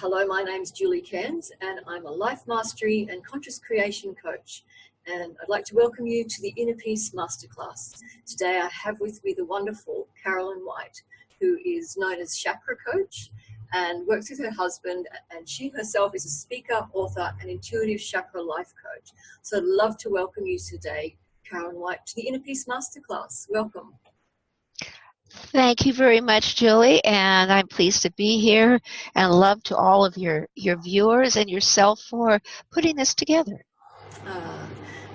Hello, my name's Julie Cairnes and I'm a life mastery and conscious creation coach. And I'd like to welcome you to the Inner Peace Masterclass. Today I have with me the wonderful Carolyn White, who is known as ChakraCoach and works with her husband, and she herself is a speaker, author and intuitive chakra life coach. So I'd love to welcome you today, Carolyn White, to the Inner Peace Masterclass. Welcome. Thank you very much, Julie, and I'm pleased to be here, and love to all of your viewers and yourself for putting this together.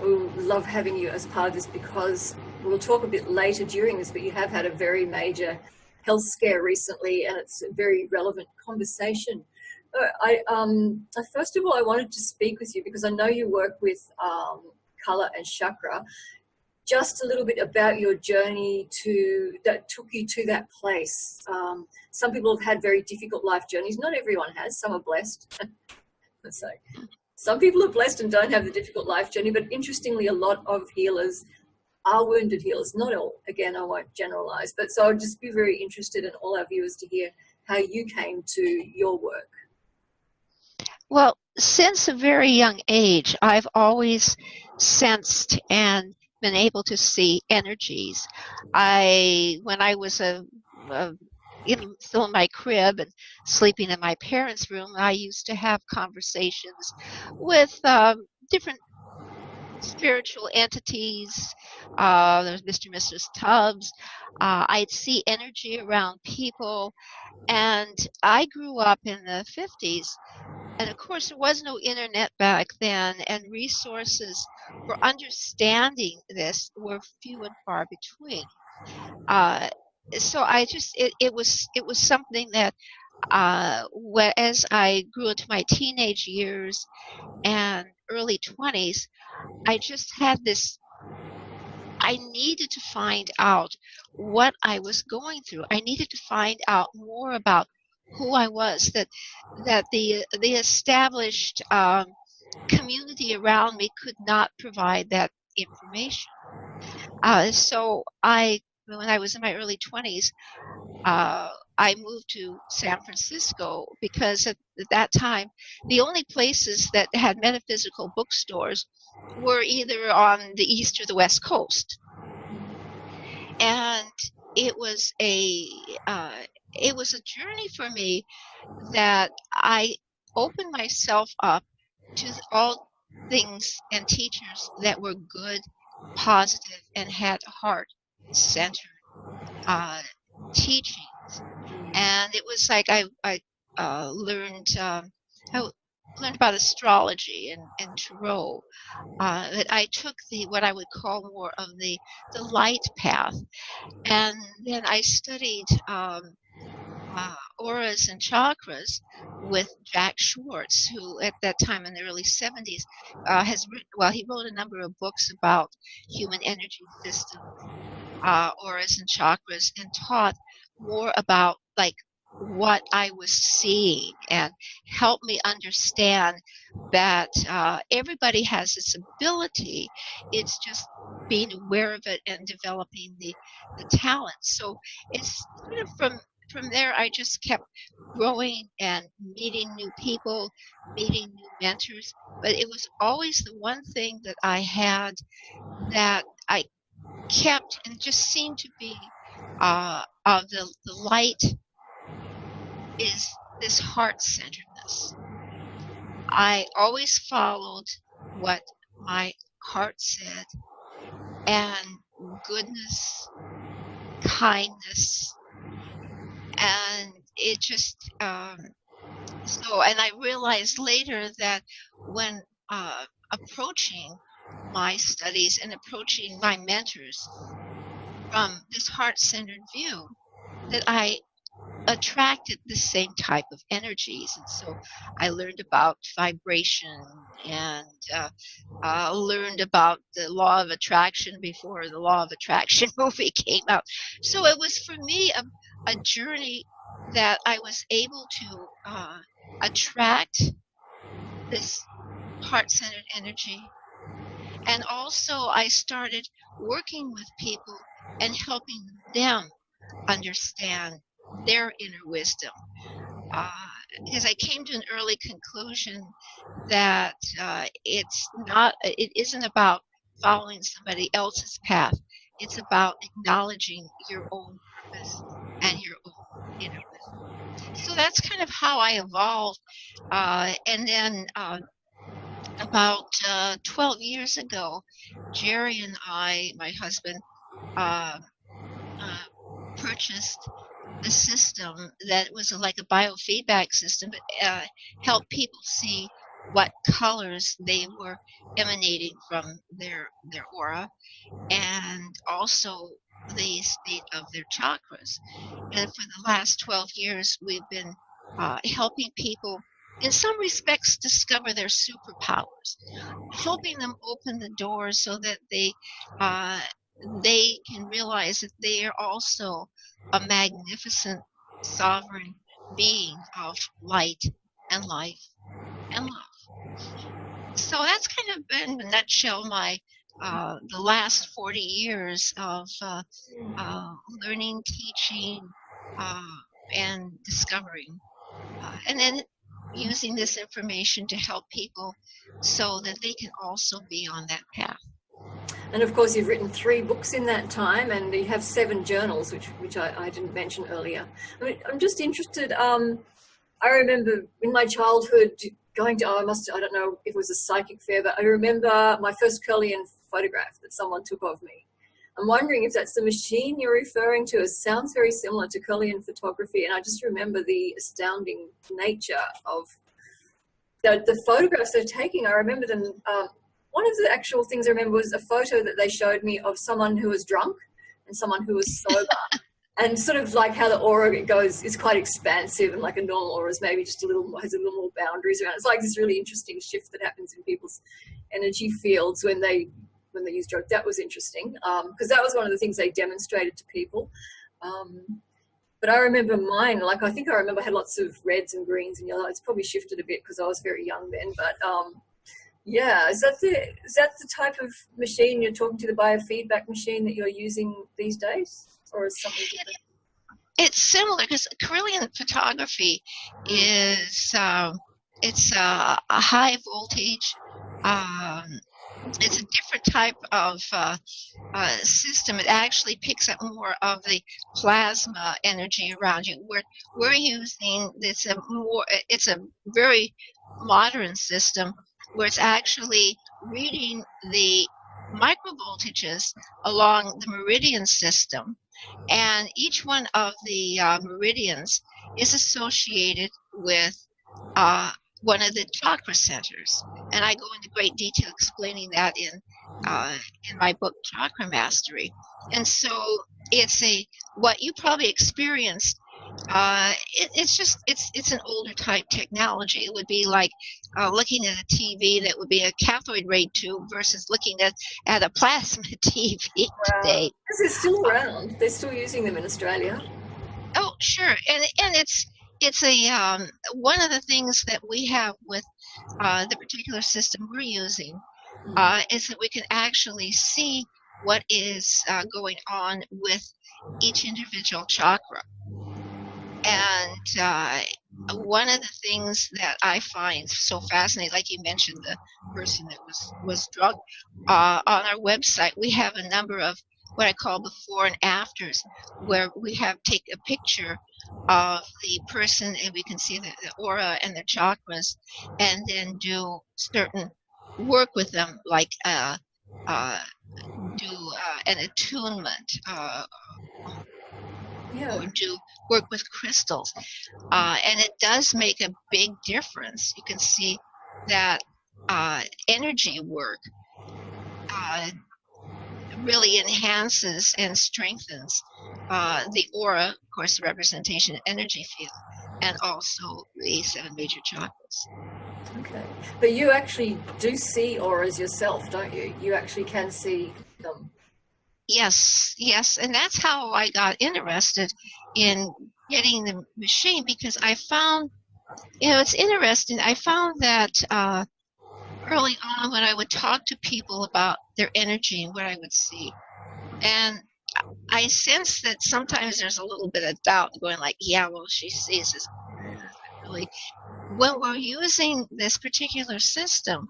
We love having you as part of this because we'll talk a bit later during this, but you have had a very major health scare recently, and it's a very relevant conversation. First of all, I wanted to speak with you because I know you work with color and chakra. Just a little bit about your journey that took you to that place. Some people have had very difficult life journeys. Not everyone has. Some are blessed. So some people are blessed and don't have the difficult life journey, but interestingly, a lot of healers are wounded healers. Not all. Again, I won't generalize, but so I'd just be very interested in all our viewers to hear how you came to your work. Well, since a very young age, I've always sensed and been able to see energies. When I was still in my crib and sleeping in my parents' room, I used to have conversations with different spiritual entities. There's Mr. and Mrs. Tubbs. I'd see energy around people, and I grew up in the 50s. And of course, there was no internet back then, and resources for understanding this were few and far between. So it was something that as I grew into my teenage years and early 20s, I just had this. I needed to find out what I was going through. I needed to find out more about who I was, that the established community around me could not provide that information. So when I was in my early 20s, I moved to San Francisco because at that time, the only places that had metaphysical bookstores were either on the East or the West Coast. And it was a journey for me that I opened myself up to all things and teachers that were good, positive, and had heart-centered teachings. And it was like I learned about astrology and tarot. That I took what I would call more of the light path, and then I studied auras and chakras with Jack Schwartz, who at that time in the early 70s he wrote a number of books about human energy systems, auras and chakras, and taught more about like what I was seeing, and helped me understand that everybody has this ability. It's just being aware of it and developing the talent. So it's sort of from there, I just kept growing and meeting new people, meeting new mentors. But it was always the one thing that I had that I kept and just seemed to be of the light is this heart-centeredness. I always followed what my heart said, and goodness, kindness, and it just and I realized later that when approaching my studies and approaching my mentors from this heart-centered view, that I attracted the same type of energies. And so I learned about vibration and learned about the law of attraction before the law of attraction movie came out. So it was for me a journey that I was able to attract this heart-centered energy. And also I started working with people and helping them understand their inner wisdom. because I came to an early conclusion that it isn't about following somebody else's path. It's about acknowledging your own purpose and your own inner wisdom. So that's kind of how I evolved. And then about 12 years ago, Gerry and I, my husband, uh, uh, purchased a system that was like a biofeedback system, but helped people see what colors they were emanating from their aura, and also the state of their chakras. And for the last 12 years, we've been helping people, in some respects, discover their superpowers, helping them open the doors so that they can realize that they are also a magnificent sovereign being of light and life and love. So that's kind of been, in a nutshell, my the last 40 years of learning, teaching, and discovering, and then using this information to help people so that they can also be on that path. And of course, you've written 3 books in that time, and you have 7 journals, which I didn't mention earlier. I mean, I'm just interested. I remember in my childhood going to, I don't know if it was a psychic fair, but I remember my first Kirlian photograph that someone took of me. I'm wondering if that's the machine you're referring to. It sounds very similar to Kirlian photography, and I just remember the astounding nature of the photographs they're taking. I remember them. One of the actual things I remember was a photo that they showed me of someone who was drunk and someone who was sober. And sort of like how the aura goes is quite expansive, and like a normal aura is maybe just has a little more boundaries around it. It's like this really interesting shift that happens in people's energy fields when they use drugs. That was interesting, because that was one of the things they demonstrated to people. But I remember mine, like I think I remember I had lots of reds and greens and yellows. It's probably shifted a bit because I was very young then, but yeah, is that the type of machine you're talking to, the biofeedback machine that you're using these days, or is something different? It's similar, because Carolyn photography is it's a high voltage. It's a different type of system. It actually picks up more of the plasma energy around you. We're using it's a very modern system where it's actually reading the microvoltages along the meridian system, and each one of the meridians is associated with one of the chakra centers, and I go into great detail explaining that in my book Chakra Mastery. And so it's what you probably experienced. It's an older type technology. It would be like looking at a TV that would be a cathode ray tube versus looking at a plasma TV today. Because they're still around. They're still using them in Australia. Oh, sure. And it's a one of the things that we have with the particular system we're using is that we can actually see what is going on with each individual chakra. And one of the things that I find so fascinating, like you mentioned, the person that was drugged, on our website, we have a number of what I call before and afters, where we take a picture of the person and we can see the aura and their chakras, and then do certain work with them, like do an attunement, or do work with crystals, and it does make a big difference. You can see that energy work really enhances and strengthens the aura, of course, the representation energy field, and also the 7 major chakras. Okay, but you actually do see auras yourself, don't you? You actually can see them. Yes, and that's how I got interested in getting the machine, because I found, it's interesting. I found that early on when I would talk to people about their energy and what I would see, and I sense that sometimes there's a little bit of doubt going like, yeah, well, she sees this. actually, when we're using this particular system,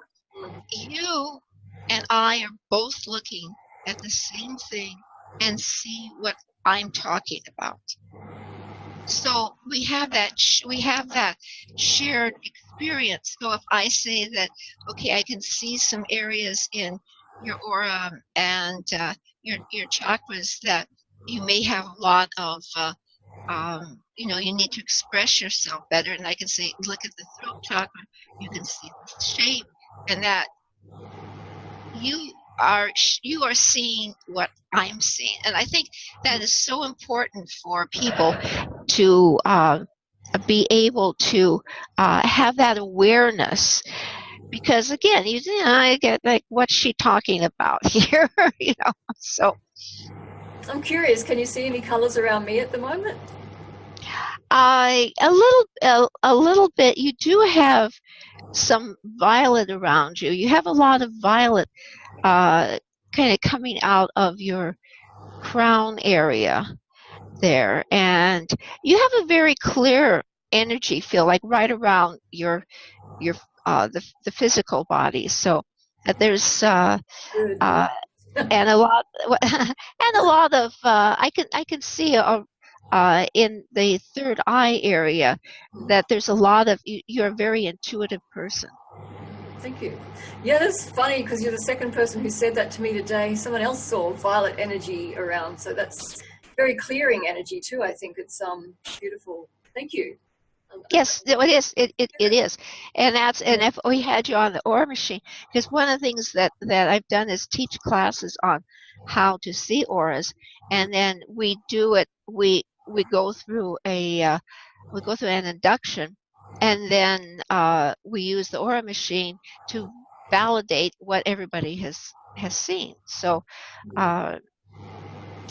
you and I are both looking at the same thing and see what I'm talking about. So we have that shared experience. So if I say that, okay, I can see some areas in your aura and your chakras that you may have a lot of, you need to express yourself better. And I can say, look at the throat chakra. You can see the shape, and that you are seeing what I'm seeing. And I think that is so important for people to be able to have that awareness, because again, I get like, what's she talking about here? So I'm curious, can you see any colors around me at the moment? a little bit. You do have some violet around you. You have a lot of violet kind of coming out of your crown area there, and you have a very clear energy field, like right around your the physical body. So there's Good. and a lot and a lot of I can see in the third eye area that there's a lot of you're a very intuitive person. Thank you. Yeah, that's funny because you're the second person who said that to me today. Someone else saw violet energy around, so that's very clearing energy too. I think it's beautiful. Thank you. Yes, it is. It is, and if we had you on the aura machine, because one of the things that I've done is teach classes on how to see auras, and then we do it. We go through an induction, and then we use the aura machine to validate what everybody has seen. So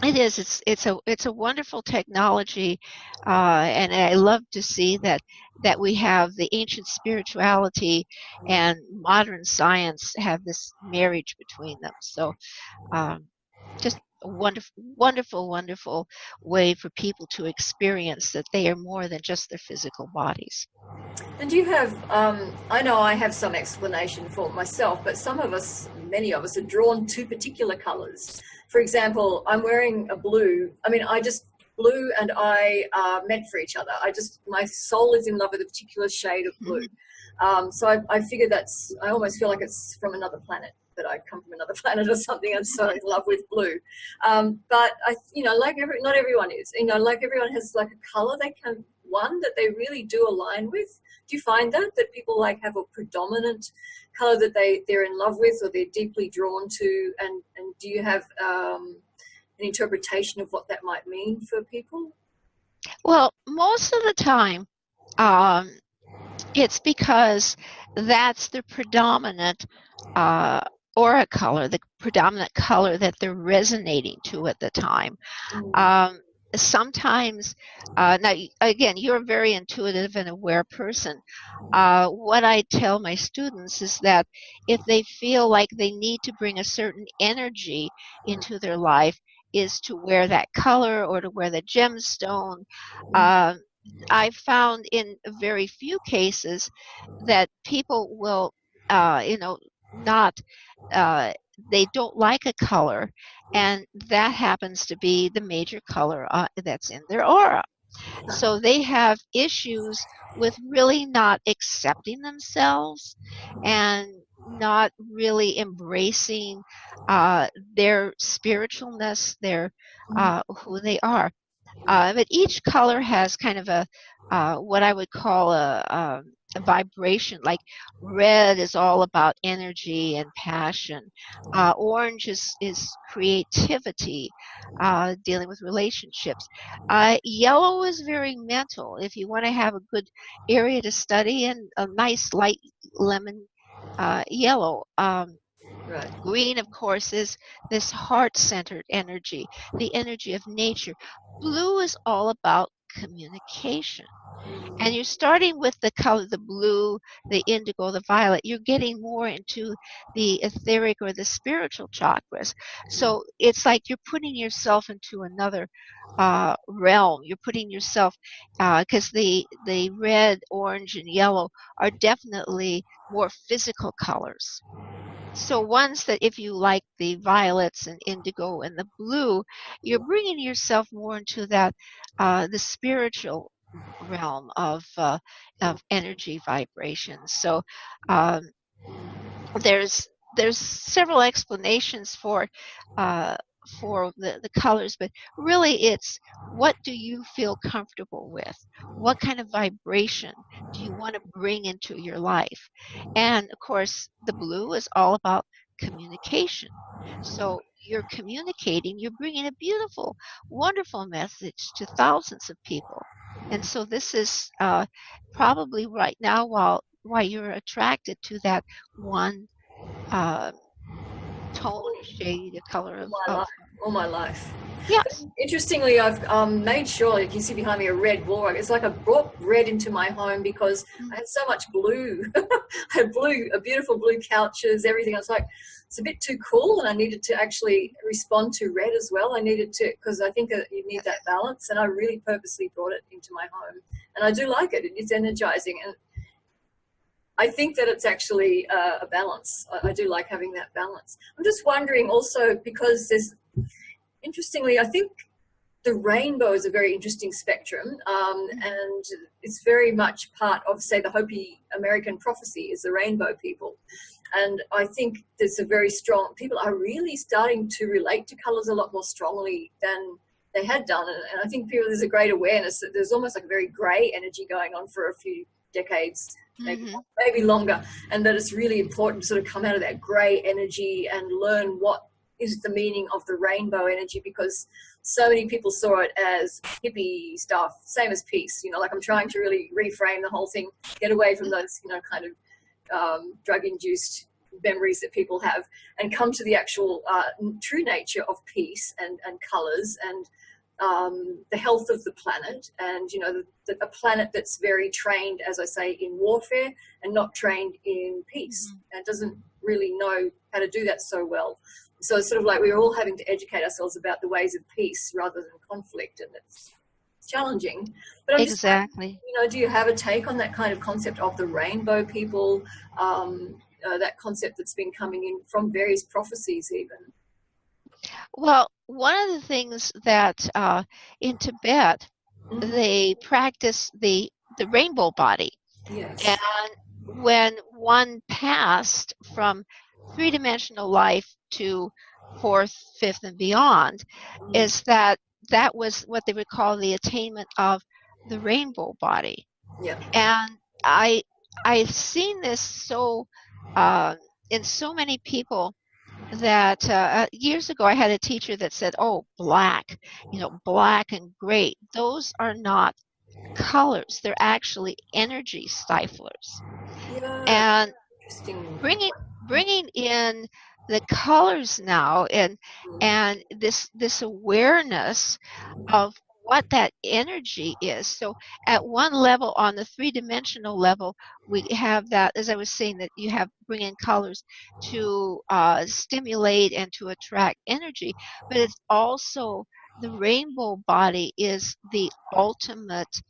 it is. It's a wonderful technology, and I love to see that we have the ancient spirituality and modern science have this marriage between them. So just a wonderful way for people to experience that they are more than just their physical bodies. And do you have, I know I have some explanation for myself, but many of us are drawn to particular colors. For example, I'm wearing a blue. I mean, blue and I are meant for each other. My soul is in love with a particular shade of blue. So I figure I almost feel like it's from another planet, that I come from another planet or something. I'm so in love with blue. But not everyone is, like everyone has like a color one that they really do align with. Do you find that people like have a predominant color that they're in love with or they're deeply drawn to? And do you have an interpretation of what that might mean for people? Well, most of the time, it's because that's the predominant aura color, the predominant color that they're resonating to at the time. Sometimes, now again, you're a very intuitive and aware person. What I tell my students is that if they feel like they need to bring a certain energy into their life, is to wear that color or to wear the gemstone. I found in very few cases that people will, not, they don't like a color, and that happens to be the major color that's in their aura. So they have issues with really not accepting themselves and not really embracing their spiritualness, their who they are. But each color has kind of a what I would call a vibration. Like red is all about energy and passion. Orange is creativity, dealing with relationships. Yellow is very mental. If you want to have a good area to study in, a nice light lemon yellow. Right. Green, of course, is this heart-centered energy, the energy of nature. Blue is all about communication. And you're starting with the color, the blue, the indigo, the violet. You're getting more into the etheric or the spiritual chakras. So it's like you're putting yourself into another realm. You're putting yourself, because the red, orange, and yellow are definitely more physical colors. So ones that if you like the violets and indigo and the blue, you're bringing yourself more into that the spiritual realm of energy vibrations. So um, there's several explanations uh, for the colors, but really it's what do you feel comfortable with? What kind of vibration do you want to bring into your life? And of course, the blue is all about communication. So you're communicating, you're bringing a beautiful, wonderful message to thousands of people. And so this is probably right now why you're attracted to that one uh, tone or shade, a color My of life, all my life. yes. Interestingly, I've made sure, you can see behind me a red wall. It's like I brought red into my home because I had so much blue. I had blue, a beautiful blue couches, everything. I was like, it's a bit too cool, and I needed to actually respond to red as well. I needed to, because I think you need that balance, and I really purposely brought it into my home. And I do like it. It's energizing, and I think that it's actually a balance. I do like having that balance. I'm just wondering also, because there's, interestingly, I think the rainbow is a very interesting spectrum, and it's very much part of, say, the Hopi American prophecy is the rainbow people. And I think there's a very strong, people are really starting to relate to colors a lot more strongly than they had done. And I think there's a great awareness that there's almost like a very gray energy going on for a few decades, maybe longer, and that it's really important to sort of come out of that gray energy and learn what is the meaning of the rainbow energy, because so many people saw it as hippie stuff, same as peace, like I'm trying to really reframe the whole thing, get away from those, kind of drug-induced memories that people have, and come to the actual true nature of peace and colors and the health of the planet, and a planet that's very trained, as I say, in warfare and not trained in peace, and doesn't really know how to do that so well. So it's sort of like we're all having to educate ourselves about the ways of peace rather than conflict, and it's challenging. But I'm Exactly. just, do you have a take on that kind of concept of the rainbow people, that concept that's been coming in from various prophecies even? Well, one of the things that in Tibet they practice the rainbow body, Yes. and when one passed from three-dimensional life to fourth, fifth, and beyond, is that was what they would call the attainment of the rainbow body. Yeah. And I've seen this so in so many people that years ago I had a teacher that said, "Oh, black, black and gray, those are not colors; they're actually energy stiflers." Yeah. And Interesting. bringing in the colors now, and this awareness of what that energy is. So at one level, on the three-dimensional level, we have that, as I was saying, that you have bring in colors to stimulate and to attract energy, but it's also the rainbow body is the ultimate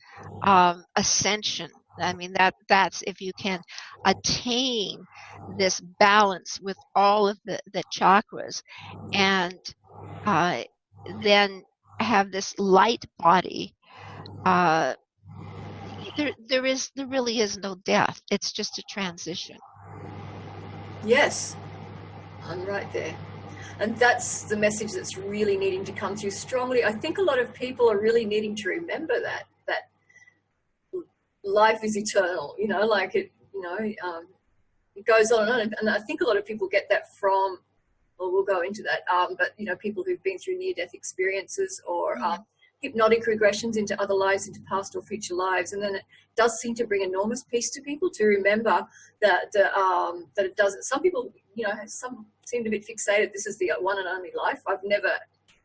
ascension. I mean, that's if you can attain this balance with all of the chakras, and uh, then have this light body. Uh, there really is no death. It's just a transition. Yes, I'm right there. And that's the message that's really needing to come through strongly. I think a lot of people are really needing to remember that life is eternal, like it, it goes on and on. And I think a lot of people get that from, well, we'll go into that, but, people who've been through near-death experiences or hypnotic regressions into other lives, into past or future lives. And then it does seem to bring enormous peace to people to remember that it doesn't. Some people, some seem a bit fixated. This is the one and only life. I've never,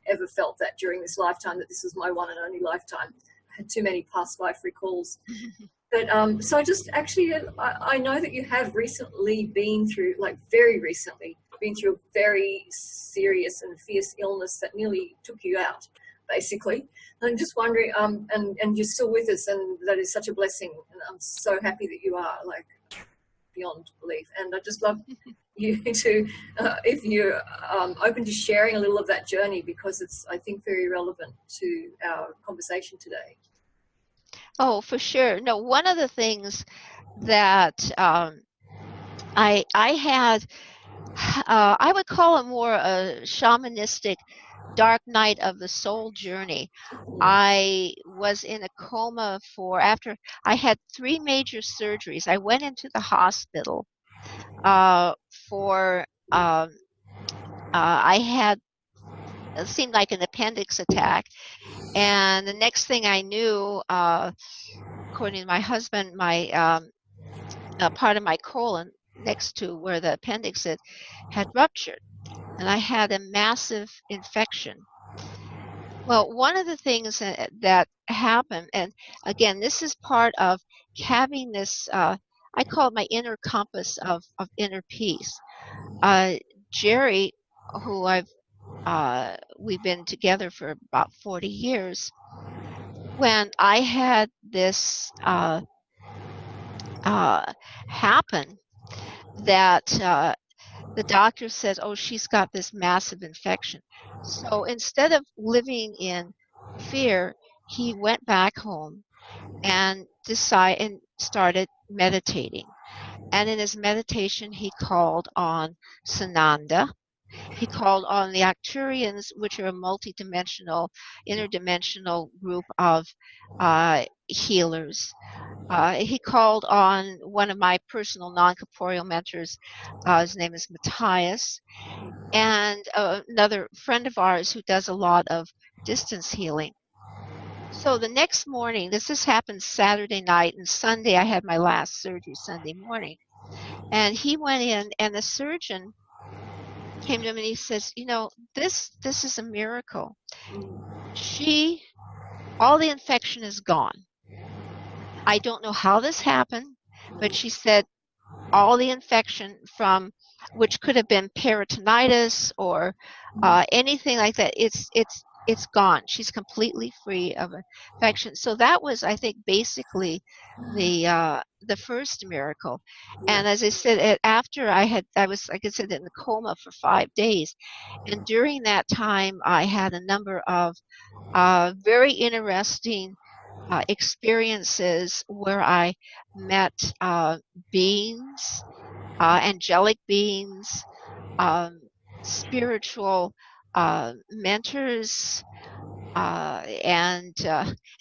ever felt that during this lifetime, that this is my one and only lifetime. had too many past life recalls. But so I just actually, I know that you have recently been through, like very recently, been through a very serious and fierce illness that nearly took you out, basically. And I'm just wondering, and you're still with us, and that is such a blessing. And I'm so happy that you are, like, beyond belief. And I just love you to, if you're open to sharing a little of that journey, because it's, I think, very relevant to our conversation today. Oh, for sure. No, one of the things that I had, I would call it more a shamanistic dark night of the soul journey. I was in a coma after I had 3 major surgeries. I went into the hospital for, I had, it seemed like an appendix attack. And the next thing I knew, according to my husband, my part of my colon next to where the appendix is had ruptured, and I had a massive infection. Well, one of the things that happened, and again, this is part of having this, I call it my inner compass of inner peace. Gerry, who we've been together for about 40 years, when I had this happen, that the doctor says, "Oh, she's got this massive infection." So instead of living in fear, he went back home and started meditating. And in his meditation, he called on Sananda. He called on the Arcturians, which are a multidimensional, interdimensional group of healers. He called on one of my personal non-corporeal mentors. His name is Matthias, and another friend of ours who does a lot of distance healing. So the next morning, this has happened Saturday night, and Sunday I had my last surgery Sunday morning. And he went in, and the surgeon came to him and he says, "You know, this is a miracle. All the infection is gone. I don't know how this happened, but," she said, "all the infection from which could have been peritonitis or anything like that, it's gone. She's completely free of infection." So that was, I think, basically the first miracle. And as I said, after I was, like I said, in the coma for 5 days, and during that time I had a number of very interesting experiences where I met beings, angelic beings, spiritual mentors, and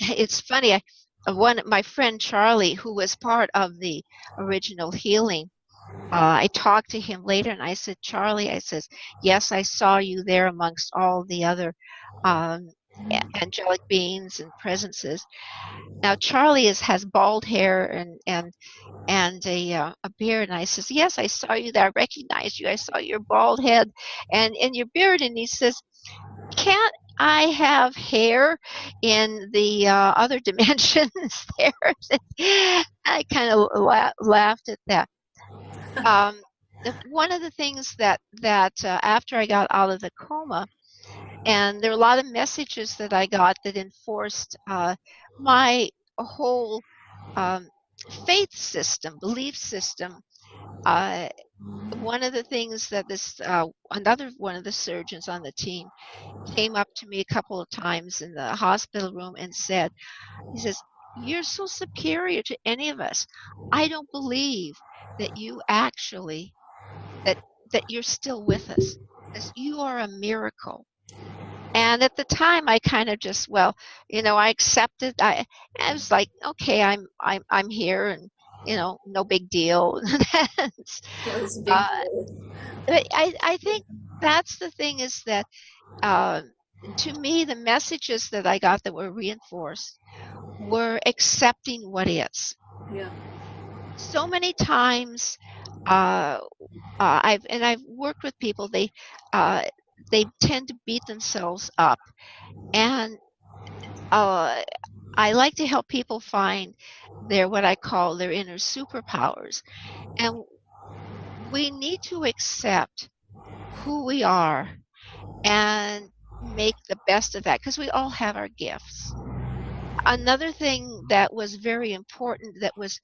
it's funny. My friend Charlie, who was part of the original healing, I talked to him later, and I said, "Charlie," I says, "yes, I saw you there amongst all the other angelic beings and presences." Now Charlie has bald hair and a beard, and I says, "Yes, I saw you there. I recognized you. I saw your bald head and your beard." And he says, "Can't I have hair in the other dimensions there?" I kind of laughed at that. One of the things that after I got out of the coma, and there were a lot of messages that I got that enforced my whole faith system, belief system. One of the things that another one of the surgeons on the team came up to me a couple of times in the hospital room and said, he says, "You're so superior to any of us. I don't believe that you actually, that you're still with us. As you are a miracle." And at the time, I kind of just, well, I accepted. I was like, okay, I'm here, and no big deal. That's a big But I think that's the thing, is that to me, the messages that I got that were reinforced were accepting what is. Yeah. So many times, I've worked with people. They tend to beat themselves up, and I like to help people find their, what I call their inner superpowers. And we need to accept who we are and make the best of that, because we all have our gifts. Another thing that was very important, that was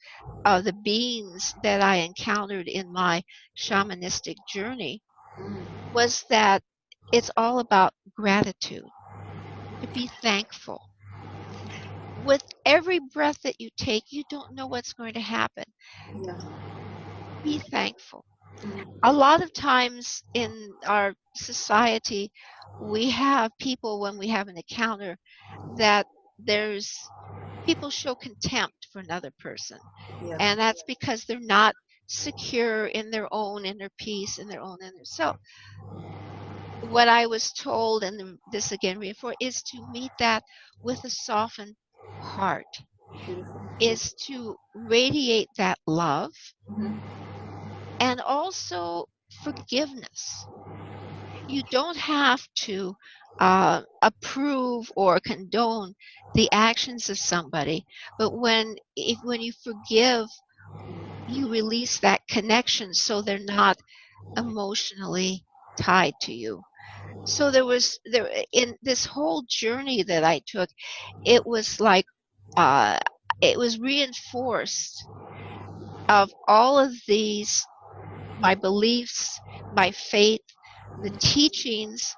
the beings that I encountered in my shamanistic journey, was that it's all about gratitude, to be thankful. With every breath that you take, you don't know what's going to happen. Yeah. Be thankful. A lot of times in our society, we have people, when we have an encounter, that there's people show contempt for another person. Yeah. And that's because they're not secure in their own inner peace, in their own inner self. What I was told, and this again reinforced, is to meet that with a softened heart, Beautiful. is to radiate that love, Mhm. and also forgiveness. You don't have to approve or condone the actions of somebody, but when you forgive, you release that connection, so they're not emotionally tied to you. So there in this whole journey that I took, it was like uh, it was reinforced of all of these, my beliefs, my faith, the teachings,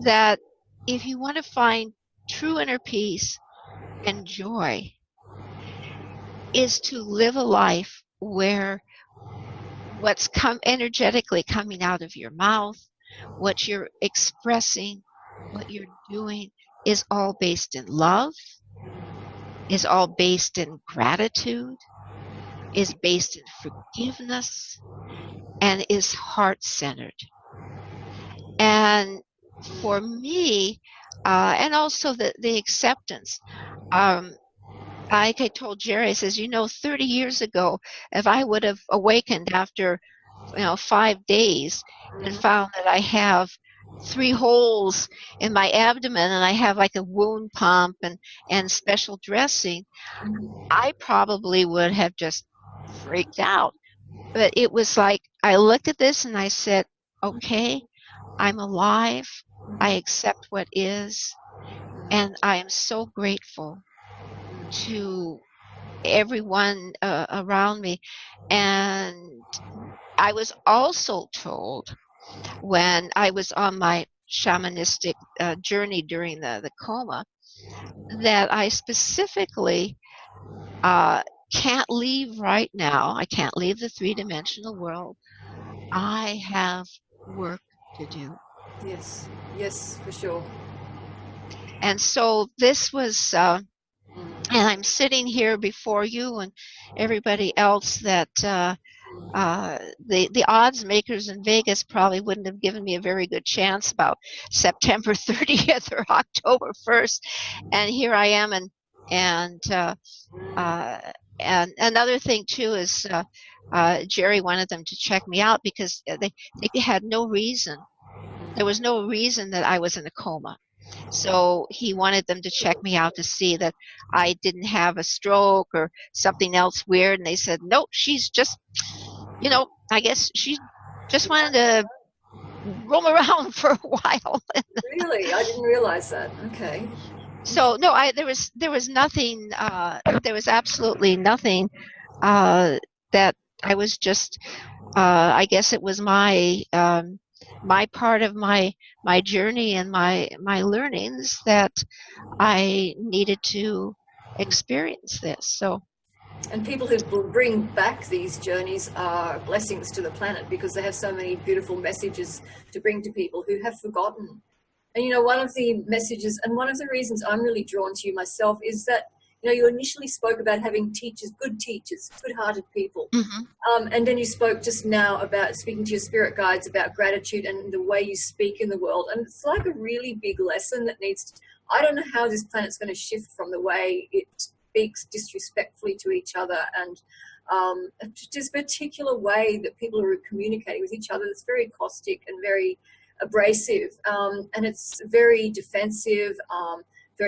that if you want to find true inner peace and joy, is to live a life where what's energetically coming out of your mouth, what you're expressing, what you're doing, is all based in love, is all based in gratitude, is based in forgiveness, and is heart-centered. And for me, and also the acceptance, like I told Gerry, I says, 30 years ago, if I would have awakened after 5 days and found that I have 3 holes in my abdomen and I have like a wound pump and special dressing, I probably would have just freaked out. But it was like I looked at this and I said, okay, I'm alive. I accept what is. And I am so grateful to everyone around me. And I was also told, when I was on my shamanistic journey during the coma, that I specifically can't leave right now. I can't leave the three-dimensional world. I have work to do. Yes. Yes, for sure. And so this was, and I'm sitting here before you and everybody else, that the odds makers in Vegas probably wouldn't have given me a very good chance about September 30th or October 1st, and here I am. And another thing too is Gerry wanted them to check me out because they had no reason. There was no reason that I was in a coma. So he wanted them to check me out to see that I didn't have a stroke or something else weird. And they said, nope, she's just, I guess she just wanted to roam around for a while. Really? I didn't realize that. Okay. So no, there was nothing, there was absolutely nothing that I was just, I guess it was my part of my journey and my learnings that I needed to experience this. So, And people who bring back these journeys are blessings to the planet, because they have so many beautiful messages to bring to people who have forgotten. And one of the messages, and one of the reasons I'm really drawn to you myself, is that you initially spoke about having teachers, good-hearted people. And then you spoke just now about speaking to your spirit guides about gratitude and the way you speak in the world. And it's like a really big lesson that needs to, I don't know how this planet's going to shift from the way it speaks disrespectfully to each other, and just a particular way that people are communicating with each other that's very caustic and very abrasive, and it's very defensive,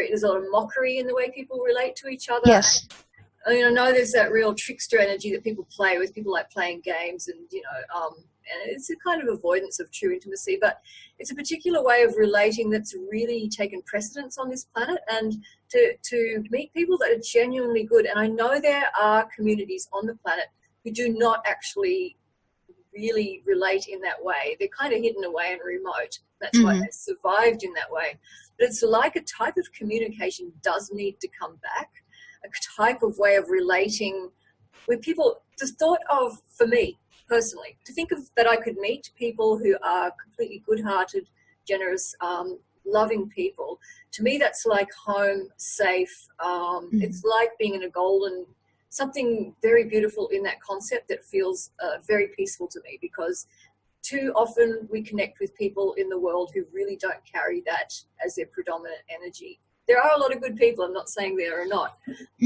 there's a lot of mockery in the way people relate to each other. Yes. I mean, I know there's that real trickster energy that people play with. People like playing games, and and it's a kind of avoidance of true intimacy. But it's a particular way of relating that's really taken precedence on this planet, and to meet people that are genuinely good. And I know there are communities on the planet who do not actually really relate in that way. They're kind of hidden away and remote. That's why they survived in that way. But it's like a type of communication does need to come back. A type of way of relating where people, the thought of, for me personally, to think of that I could meet people who are completely good-hearted, generous, loving people. To me, that's like home, safe. It's like being in a golden, something very beautiful in that concept that feels very peaceful to me, because too often we connect with people in the world who really don't carry that as their predominant energy. There are a lot of good people, I'm not saying there are not,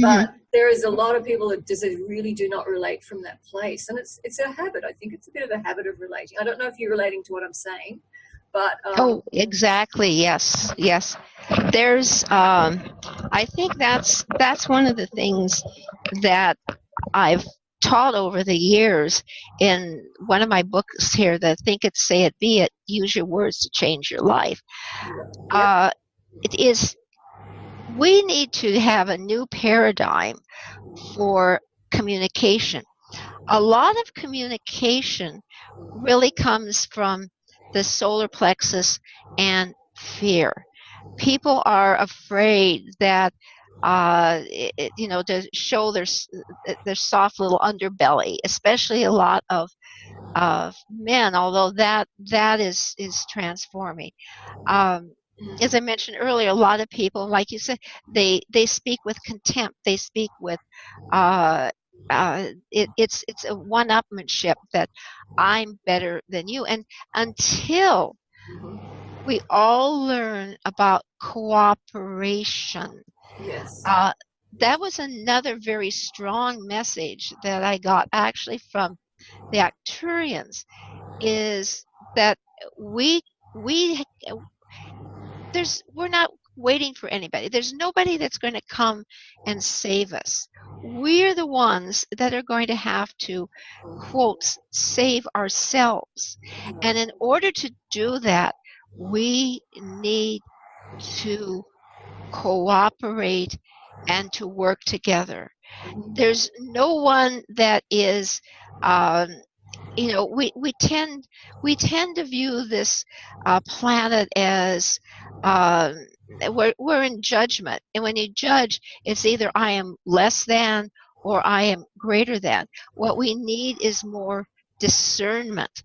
but there is a lot of people that just really do not relate from that place. And it's a habit. I think it's a bit of a habit of relating. I don't know if you're relating to what I'm saying, but... oh, exactly, yes, yes. There's, I think that's one of the things that I've taught over the years in one of my books here, the Think It, Say It, Be It, Use Your Words to Change Your Life. It is... we need to have a new paradigm for communication. A lot of communication really comes from the solar plexus and fear. People are afraid that, to show their soft little underbelly, especially a lot of men, although that is transforming. As I mentioned earlier, a lot of people, like you said, they speak with contempt. They speak with it's a one-upmanship that I'm better than you. And until we all learn about cooperation, that was another very strong message that I got actually from the Arcturians, is that we're not waiting for anybody. There's nobody that's going to come and save us. We're the ones that are going to have to, quote, save ourselves. And in order to do that, we need to cooperate and to work together. There's no one that is, we tend to view this planet as we're in judgment, and when you judge, it's either I am less than or I am greater than. What we need is more discernment.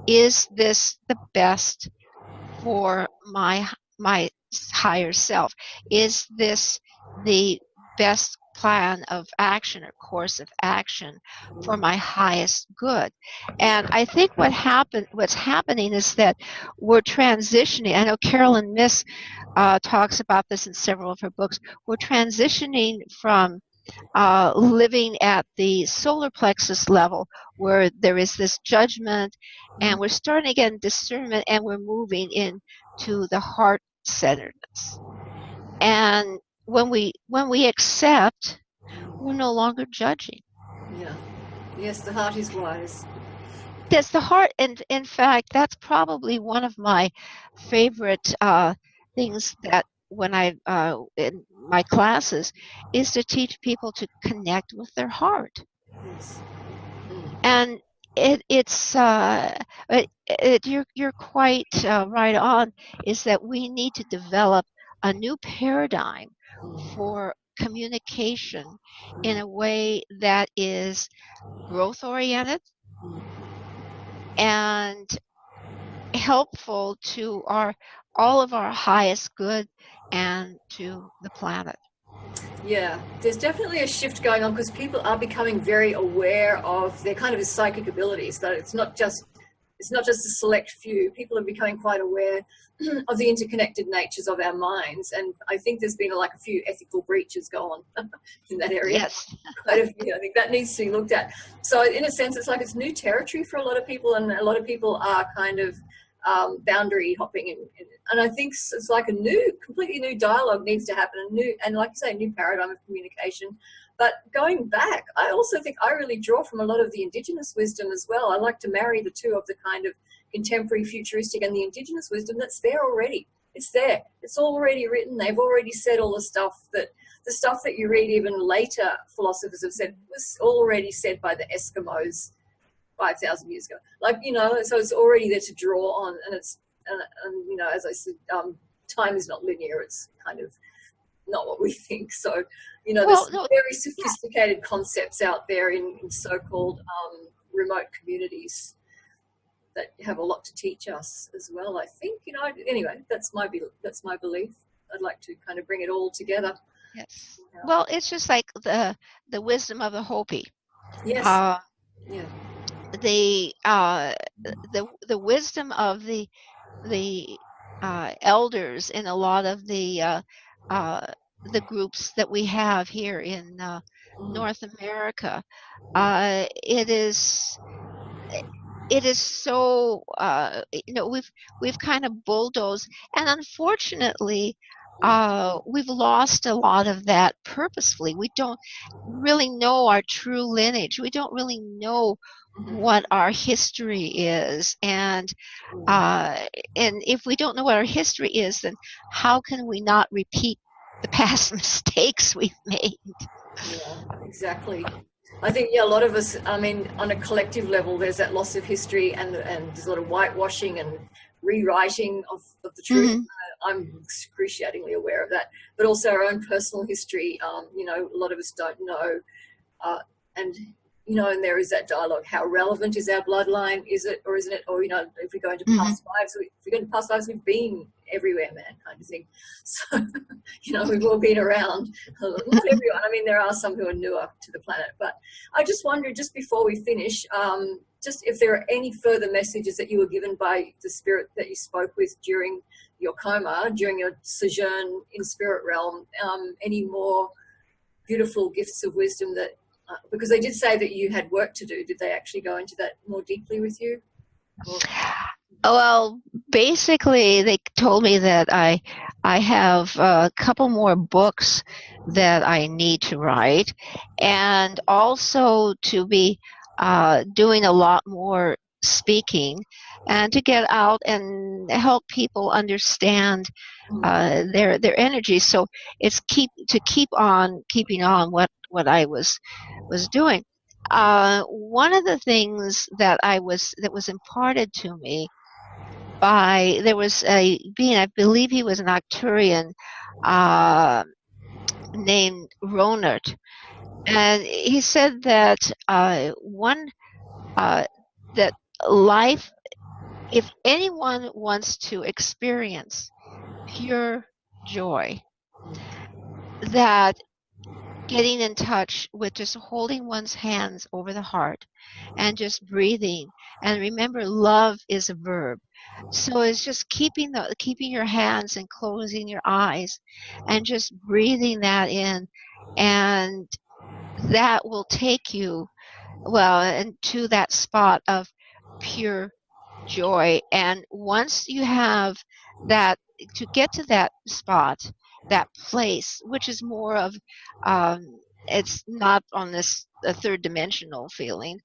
Is this the best for my higher self? Is this the best plan of action or course of action for my highest good? And I think what's happening is that we're transitioning. I know Carolyn Miss talks about this in several of her books. We're transitioning from living at the solar plexus level, where there is this judgment, and we're starting to get discernment, and we're moving into the heart centeredness. And when we accept, we're no longer judging. Yeah. Yes, the heart is wise. That's the heart, and in fact, that's probably one of my favorite things that when I in my classes is to teach people to connect with their heart. Yes. And you're quite right on, is that we need to develop a new paradigm for communication in a way that is growth oriented and helpful to all of our highest good and to the planet. Yeah, there's definitely a shift going on, because people are becoming very aware of their kind of psychic abilities. That it's not just a select few. People are becoming quite aware of the interconnected natures of our minds, and I think there's been a few ethical breaches go on in that area. Yes. I think that needs to be looked at. So in a sense, it's new territory for a lot of people, and a lot of people are kind of boundary hopping, and I think it's like a completely new dialogue needs to happen, and like you say, a new paradigm of communication. But going back, I also think I really draw from a lot of the indigenous wisdom as well. I like to marry the two, of the kind of contemporary futuristic and the indigenous wisdom that's there already. It's there. It's already written. They've already said all the stuff that you read even later philosophers have said was already said by the Eskimos 5,000 years ago. Like, you know, so it's already there to draw on, and you know, as I said, time is not linear. It's kind of not what we think. So, you know, there's very sophisticated concepts out there in so-called remote communities that have a lot to teach us as well, I think. You know, anyway, that's my belief. I'd like to kind of bring it all together. Yes. Well, it's just like the wisdom of the Hopi. Yes. Yeah. The wisdom of the elders in a lot of the groups that we have here in North America. It is so you know, we've kind of bulldozed, and unfortunately we've lost a lot of that purposefully. We don't really know our true lineage. We don't really know what our history is, and if we don't know what our history is, then how can we not repeat the past mistakes we've made? Yeah, exactly. I think, yeah, a lot of us, I mean, on a collective level, there's that loss of history, and there's a lot of whitewashing and rewriting of the truth. Mm-hmm. I'm excruciatingly aware of that, but also our own personal history. You know, a lot of us don't know, and you know, and there is that dialogue. How relevant is our bloodline? Is it or isn't it? Or, you know, if we go into past lives, if we go into past lives, we've been everywhere, man, kind of thing. So, you know, we've all been around. Not everyone. I mean, there are some who are newer to the planet. But I just wondered, just before we finish, just if there are any further messages that you were given by the spirit that you spoke with during your coma, during your sojourn in spirit realm, any more beautiful gifts of wisdom that, because they did say that you had work to do. Did they actually go into that more deeply with you? Or? Well, basically, they told me that I have a couple more books that I need to write, and also to be doing a lot more speaking, and to get out and help people understand their energy. So it's keep on keeping on what I was doing. One of the things that was imparted to me by, there was a being, I believe he was an Arcturian, named Ronert, and he said that that life, if anyone wants to experience pure joy, that getting in touch with just holding one's hands over the heart and just breathing, and remember, love is a verb. So it's just keeping your hands and closing your eyes and just breathing that in, and that will take you into that spot of pure joy. And once you have that, to get to that spot, that place, which is more of it's not on this third dimensional feeling,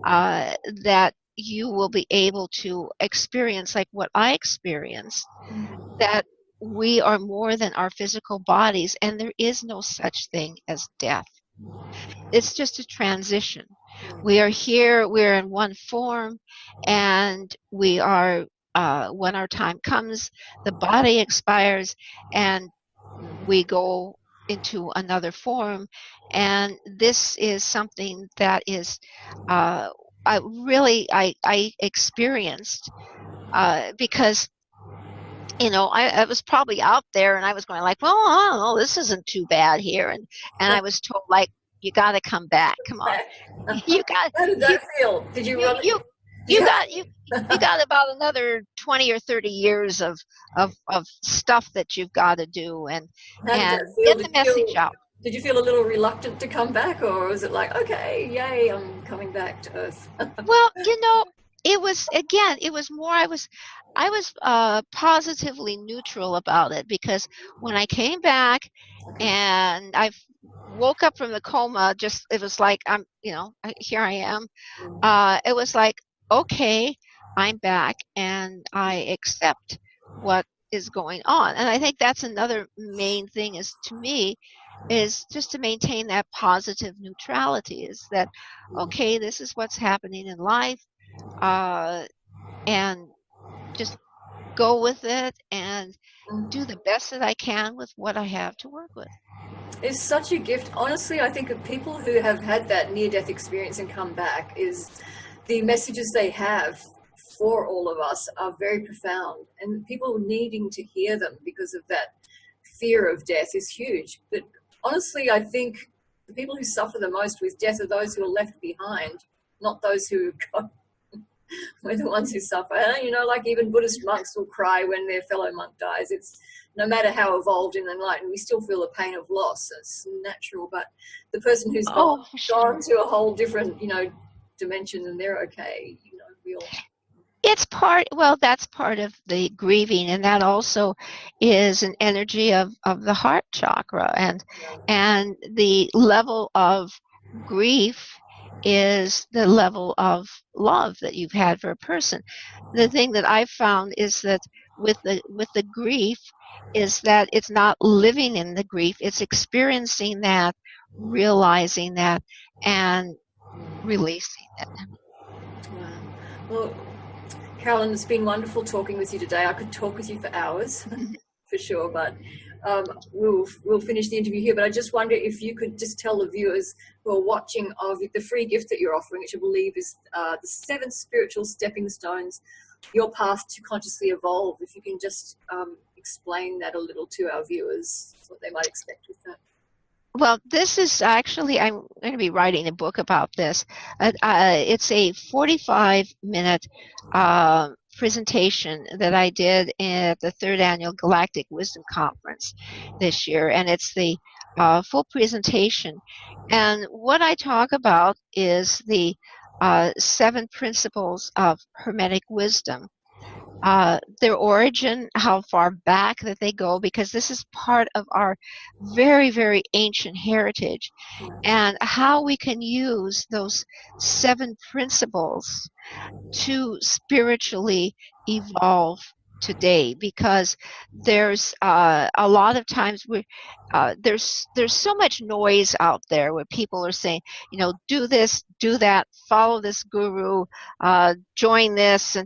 that you will be able to experience, like what I experienced, that we are more than our physical bodies, and there is no such thing as death. It's just a transition. We are here, we're in one form, and we are, when our time comes, the body expires, and we go into another form. And this is something that is, I experienced, because, you know, I was probably out there, and I was going like, well, I don't know, this isn't too bad here, and I was told, like, you got to come back. Come on, you got. How did that feel? Did you run? You got about another 20 or 30 years of stuff that you've got to do, and get the message out. Did you feel a little reluctant to come back, or was it like, okay, yay, I'm coming back to Earth? Well, you know, it was, again, it was more, I was positively neutral about it, because when I came back Okay. and I woke up from the coma, just, it was like, here I am. It was like, okay, I'm back and I accept what is going on. And I think that's another main thing, is, to me, is just to maintain that positive neutrality, is that, okay, this is what's happening in life, uh, and just go with it and do the best that I can with what I have to work with. It's such a gift. Honestly, I think of people who have had that near-death experience and come back, is the messages they have for all of us are very profound, and people needing to hear them because of that fear of death is huge. But honestly, I think the people who suffer the most with death are those who are left behind, not those who got. We're the ones who suffer. Like even Buddhist monks will cry when their fellow monk dies. It's no matter how evolved and enlightened, we still feel the pain of loss. It's natural. But the person who's Oh, for sure. gone to a whole different, dimension, and they're okay. We all. It's part, well, that's part of the grieving, and that also is an energy of the heart chakra, and the level of grief is the level of love that you've had for a person. The thing that I've found is that with the grief, is that it's not living in the grief, it's experiencing that, realizing that, and releasing it. Wow. Well, Carolyn, it's been wonderful talking with you today. I could talk with you for hours, for sure, but we'll finish the interview here. But I just wonder if you could just tell the viewers who are watching of the free gift that you're offering, which I believe is the 7 spiritual stepping stones, your path to consciously evolve. If you can just explain that a little to our viewers, what they might expect with that. Well, this is actually, I'm going to be writing a book about this. It's a 45-minute presentation that I did at the 3rd Annual Galactic Wisdom Conference this year, and it's the full presentation. And what I talk about is the 7 principles of Hermetic wisdom. Their origin, how far back that they go, because this is part of our very, very ancient heritage, and how we can use those 7 principles to spiritually evolve today, because there's a lot of times there's so much noise out there where people are saying, do this, do that, follow this guru, join this,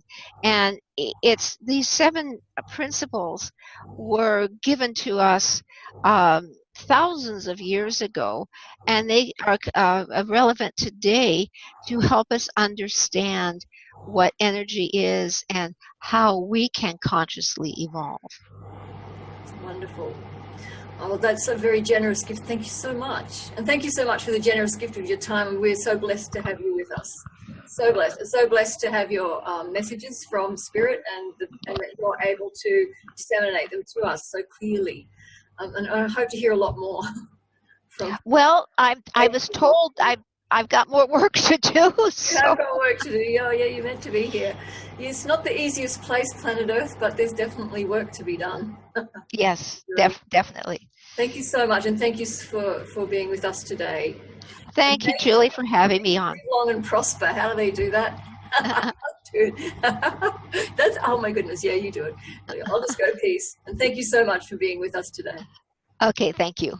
and it's these 7 principles were given to us thousands of years ago, and they are relevant today to help us understand what energy is and how we can consciously evolve. Wonderful. Oh, that's a very generous gift. Thank you so much. And thank you so much for the generous gift of your time. And we're so blessed to have you with us. So blessed. So blessed to have your messages from Spirit, and that you're able to disseminate them to us so clearly. And I hope to hear a lot more from. Well, I was told I've got more work to do. So. I've got work to do. Yeah, you're meant to be here. It's not the easiest place, planet Earth, but there's definitely work to be done. Yes, definitely. Thank you so much, and thank you for being with us today. Thank you, Julie, for having me on. Long and prosper. How do they do that? Dude. That's, oh my goodness. Yeah, you do it. I'll just go peace. And thank you so much for being with us today. Okay, thank you.